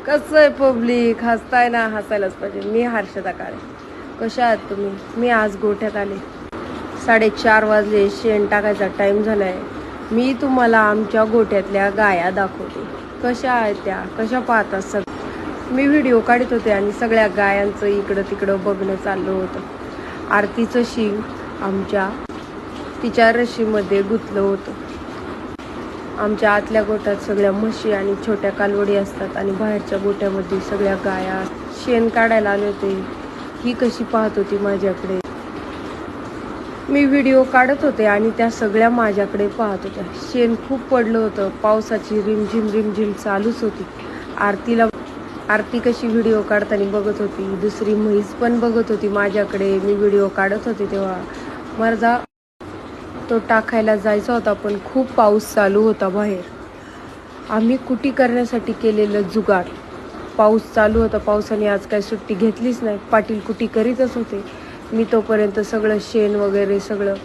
कसं आहे पब्लिक, हसताय ना, हसायलाच पाहिजे. मी हर्षदा काळे. कशा आहात तुम्ही? मी आज गोठ्यात आले. 4:30 वाजले, शेण टाकायचा टाईम झालाय. मी तुम्हाला आमच्या गोठ्यातल्या गाया दाखवते. कशा आहेत त्या, कशा पाहतात सग. मी व्हिडिओ काढत होते आणि सगळ्या गायांचं इकडं तिकडं बघणं चाललं होतं. आरतीचं शिंग आमच्या तिच्या रशीमध्ये गुंतलं होतं. आमच्या आतल्या गोठ्यात सगळ्या म्हशी आणि छोट्या कालवडी असतात आणि बाहेरच्या गोठ्यामध्ये सगळ्या गाया. शेण काढायला आले होते. ही कशी पाहत होती माझ्याकडे. मी व्हिडिओ काढत होते आणि त्या सगळ्या माझ्याकडे पाहत होत्या. शेण खूप पडलं होतं. पावसाची रिमझिम चालूच होती. आरती कशी व्हिडिओ काढताना बघत होती. दुसरी म्हैस पण बघत होती माझ्याकडे. मी व्हिडिओ काढत होते तेव्हा माझा तो टाकायला जायचा होता, पण खूप पाऊस चालू होता बाहेर. आम्ही कुटी करण्यासाठी केलेलं जुगाड. पाऊस चालू होता. पावसाने आज काही सुट्टी घेतलीच नाही. पाटील कुटी करीतच होते. मी तोपर्यंत सगळं शेण वगैरे सगळं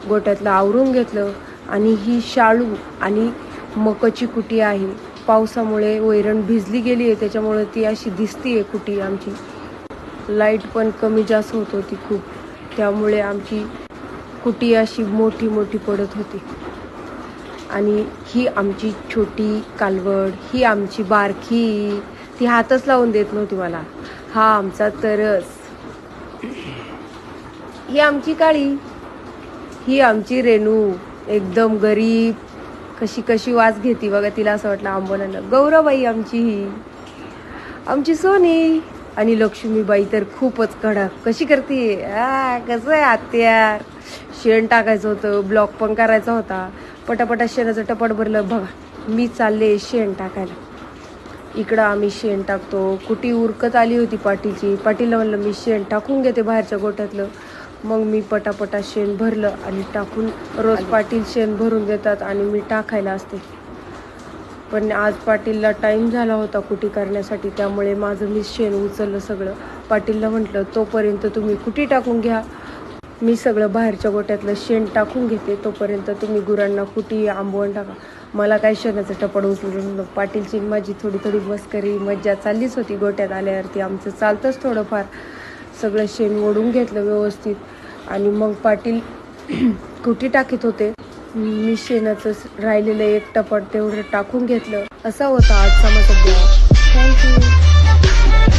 गोट्यातलं आवरून घेतलं. आणि ही शाळू आणि मकाची कुटी आहे. पावसामुळे वैरण भिजली गेली आहे, त्याच्यामुळे ती अशी दिसतीये कुटी आमची. लाईट पण कमी जास्त होत होती खूप, त्यामुळे आमची कुटी अशी मोठी पडत होती. आणि ही आमची छोटी कालवड, ही आमची बारकी, ती हातच लावून देत नव्हती मला. हा आमचा तरस. ही आमची काळी, ही आमची रेणू, एकदम गरीब. कशी वास घेती बघा. तिला असं वाटलं आंबोनानं. गौरवबाई आमची, ही आमची सोनी. आणि लक्ष्मीबाई तर खूपच कडक. कशी करते, कसं आहे आत्यार. शेण टाकायचं होतं, ब्लॉक पण करायचा होता. पटापटा शेणाचं टपाट भरलं. बघा मी चालले शेण टाकायला. इकडं आम्ही शेण टाकतो. कुटी उरकत आली होती पाटीलची. पाटीलला म्हणलं मी शेण टाकून घेते बाहेरच्या गोठ्यातलं. मग मी पटापटा शेण भरलं आणि टाकून. रोज पाटील शेण भरून देतात आणि मी टाकायला असते. पण आज पाटीलला टाईम झाला होता कुटी करण्यासाठी, त्यामुळे माझं मी शेण उचललं सगळं. पाटीलला म्हटलं तोपर्यंत तुम्ही कुटी टाकून घ्या, मी सगळं बाहेरच्या गोट्यातलं शेण टाकून घेते. तोपर्यंत तुम्ही गुरांना कुटी आंबवून टाका. मला काय शेणाचं टपड उचलून. पाटीलची माझी थोडी मस्करी मज्जा चाललीच होती. गोट्यात आल्यावरती आमचं चालतंच थोडंफार. सगळं शेण ओढून घेतलं व्यवस्थित आणि मग पाटील कुटी टाकीत होते. मी शेणाचं राहिलेलं एक टपाट तेवढं टाकून घेतलं. असा होता आजचा माझा ब्लॉग. थँक्यू.